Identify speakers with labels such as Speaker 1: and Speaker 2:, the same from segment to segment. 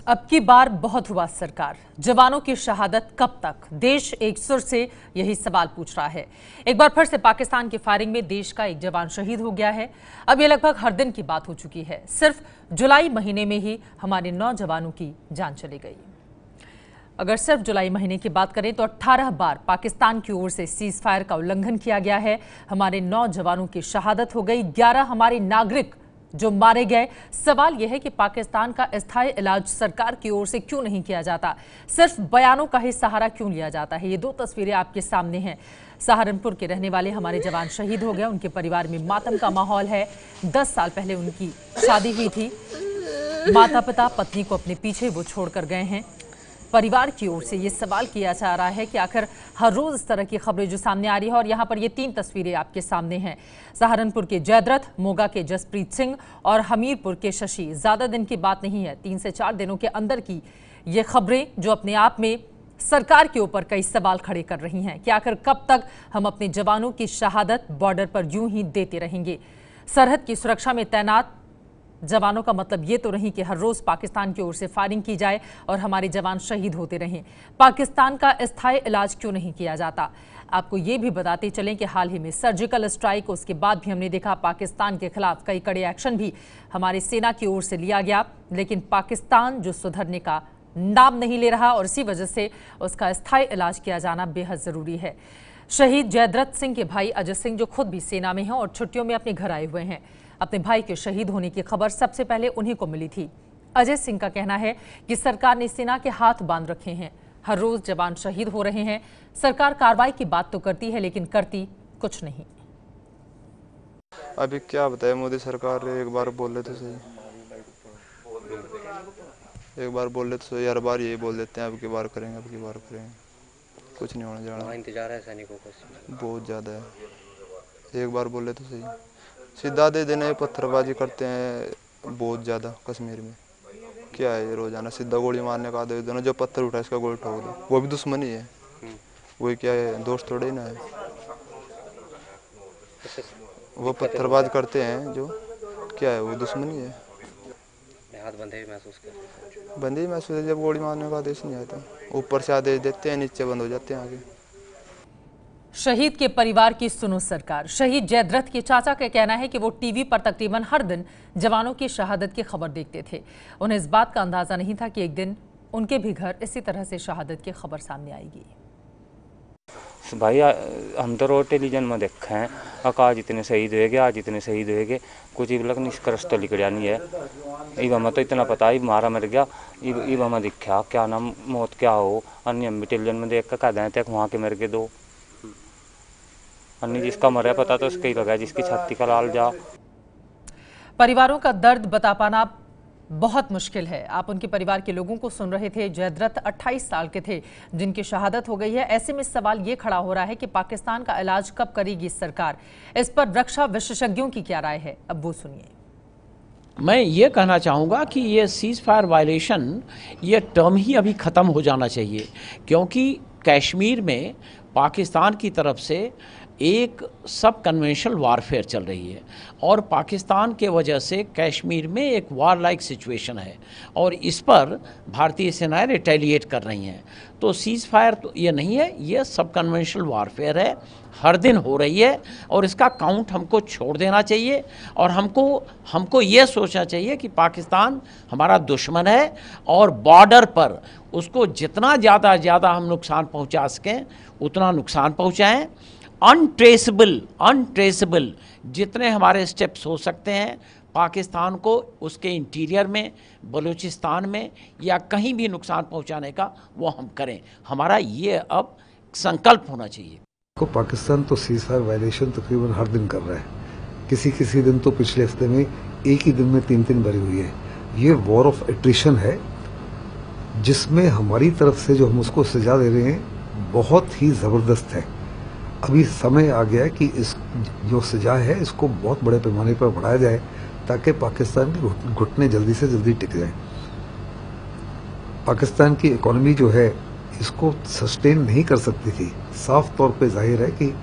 Speaker 1: अब की बार बहुत हुआ सरकार, जवानों की शहादत कब तक? देश एक सुर से यही सवाल पूछ रहा है। एक बार फिर से पाकिस्तान की फायरिंग में देश का एक जवान शहीद हो गया है। अब ये लगभग हर दिन की बात हो चुकी है। सिर्फ जुलाई महीने में ही हमारे 9 जवानों की जान चली गई। अगर सिर्फ जुलाई महीने की बात करें तो 18 बार पाकिस्तान की ओर से सीज फायर का उल्लंघन किया गया है। हमारे 9 जवानों की शहादत हो गई, 11 हमारे नागरिक जो मारे गए। सवाल यह है कि पाकिस्तान का अस्थायी इलाज सरकार की ओर से क्यों नहीं किया जाता, सिर्फ बयानों का ही सहारा क्यों लिया जाता है। ये 2 तस्वीरें आपके सामने हैं। सहारनपुर के रहने वाले हमारे जवान शहीद हो गए, उनके परिवार में मातम का माहौल है। 10 साल पहले उनकी शादी हुई थी, माता पिता पत्नी को अपने पीछे वो छोड़कर गए हैं। परिवार की ओर से ये सवाल किया जा रहा है कि आखिर हर रोज इस तरह की खबरें जो सामने आ रही है। और यहाँ पर ये 3 तस्वीरें आपके सामने हैं। सहारनपुर के जयद्रथ, मोगा के जसप्रीत सिंह और हमीरपुर के शशि। ज्यादा दिन की बात नहीं है, 3 से 4 दिनों के अंदर की ये खबरें जो अपने आप में सरकार के ऊपर कई सवाल खड़े कर रही हैं कि आखिर कब तक हम अपने जवानों की शहादत बॉर्डर पर यूं ही देते रहेंगे। सरहद की सुरक्षा में तैनात जवानों का मतलब ये तो नहीं कि हर रोज पाकिस्तान की ओर से फायरिंग की जाए और हमारे जवान शहीद होते रहें। पाकिस्तान का अस्थायी इलाज क्यों नहीं किया जाता? आपको ये भी बताते चलें कि हाल ही में सर्जिकल स्ट्राइक, उसके बाद भी हमने देखा पाकिस्तान के खिलाफ कई कड़े एक्शन भी हमारी सेना की ओर से लिया गया, लेकिन पाकिस्तान जो सुधरने का नाम नहीं ले रहा और इसी वजह से उसका अस्थायी इलाज किया जाना बेहद जरूरी है। शहीद जयद्रथ सिंह के भाई अजय सिंह जो खुद भी सेना में हैं और छुट्टियों में अपने घर आए हुए हैं, अपने भाई के शहीद होने की खबर सबसे पहले उन्हीं को मिली थी। अजय सिंह का कहना है कि सरकार ने सेना के हाथ बांध रखे हैं, हर रोज जवान शहीद हो रहे हैं। सरकार कार्रवाई की बात तो करती है लेकिन करती कुछ नहीं।
Speaker 2: अभी क्या बताए, मोदी सरकार एक बार बोल रहे थे सही, एक बार बोल रहे थे सही, हर बार यही बोल देते हैं अब की बार करेंगे, अब की बार करेंगे। कुछ नहीं होने जा रहा।
Speaker 3: इंतजार है सैनिकों का
Speaker 2: बहुत ज़्यादा है। एक बार बोले तो सही, सीधा दे देने, पत्थरबाजी करते हैं बहुत ज़्यादा कश्मीर में। क्या है ये रोजाना सीधा गोली मारने का आदेश देना, जो पत्थर उठा इसका गोली ठोक दो, वो भी दुश्मनी है। वही क्या है, दोस्त थोड़े ही ना है। वो पत्थरबाज करते हैं जो, क्या है वो दुश्मनी है।
Speaker 3: हाथ बंधे महसूस करते,
Speaker 2: बंदे ही महसूस है जब गोली मारने का आदेश नहीं आता। ऊपर से आदेश देते हैं, नीचे बंद हो जाते हैं आगे।
Speaker 1: शहीद के परिवार की सुनो सरकार। शहीद जयद्रथ के चाचा का कहना है कि वो टीवी पर तकरीबन हर दिन जवानों की शहादत की खबर देखते थे। उन्हें इस बात का अंदाजा नहीं था कि एक दिन उनके भी घर इसी तरह से शहादत की खबर सामने आएगी।
Speaker 4: भाई हम तो रोज टेलीविजन में देखे हैं, आज इतने शहीद हुए, आज इतने शहीद हुए, कुछ इब लग निष्कर्ष तो लिख नहीं है। इब हमें तो इतना पता है मारा मर गया, इब हमें दिखा क्या नाम मौत क्या हो। अन्य हम भी टेलीविजन में देख कर कह देते वहाँ के मर के 2 अन्य, जिसका मरा पता तो उसका ही लगा, जिसकी छाती का लाल जा।
Speaker 1: परिवारों का दर्द बता पाना बहुत मुश्किल है। आप उनके परिवार के लोगों को सुन रहे थे। जयद्रथ 28 साल के थे जिनकी शहादत हो गई है। ऐसे में सवाल ये खड़ा हो रहा है कि पाकिस्तान का इलाज कब करेगी सरकार? इस पर रक्षा विशेषज्ञों की क्या राय है, अब वो सुनिए।
Speaker 5: मैं ये कहना चाहूँगा कि ये सीज फायर वायलेशन, ये टर्म ही अभी ख़त्म हो जाना चाहिए, क्योंकि कश्मीर में पाकिस्तान की तरफ से एक सब कन्वेंशनल वारफेयर चल रही है और पाकिस्तान के वजह से कश्मीर में एक वार लाइक सिचुएशन है और इस पर भारतीय सेनाएं रिटेलिएट कर रही हैं। तो सीज फायर तो ये नहीं है, ये सब कन्वेंशनल वारफेयर है, हर दिन हो रही है और इसका काउंट हमको छोड़ देना चाहिए और हमको ये सोचना चाहिए कि पाकिस्तान हमारा दुश्मन है और बॉर्डर पर उसको जितना ज़्यादा हम नुकसान पहुंचा सकें उतना नुकसान पहुंचाएं। अनट्रेसेबल जितने हमारे स्टेप्स हो सकते हैं पाकिस्तान को उसके इंटीरियर में, बलूचिस्तान में या कहीं भी नुकसान पहुंचाने का वो हम करें। हमारा ये अब संकल्प होना चाहिए।
Speaker 6: को पाकिस्तान तो सीज फायर वायलेशन तकरीबन हर दिन कर रहा है। किसी दिन तो पिछले हफ्ते में एक ही दिन में 3 भरी हुई है। ये वॉर ऑफ एट्रिशन है जिसमें हमारी तरफ से जो हम उसको सजा दे रहे हैं बहुत ही ज़बरदस्त है। अभी समय आ गया है कि इस जो सजा है इसको बहुत बड़े पैमाने पर बढ़ाया जाए ताकि पाकिस्तान के घुटने जल्दी से जल्दी टिक जाएं। पाकिस्तान की इकोनॉमी जो है इसको सस्टेन नहीं कर सकती थी। साफ तौर पे जाहिर है कि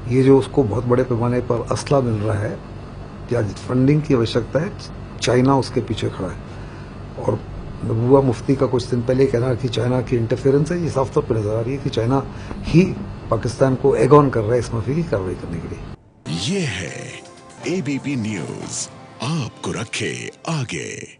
Speaker 6: ये जो उसको बहुत बड़े पैमाने पर असला मिल रहा है या फंडिंग की आवश्यकता है, चाइना उसके पीछे खड़ा है और महबूबा मुफ्ती का कुछ दिन पहले कहना कि चाइना की इंटरफेरेंस है, ये साफ तौर पर नजर आ रही है कि चाइना ही पाकिस्तान को एग ऑन कर रहा है इस माफी की कार्रवाई करने के लिए।
Speaker 7: ये है एबीपी न्यूज, आपको रखे आगे।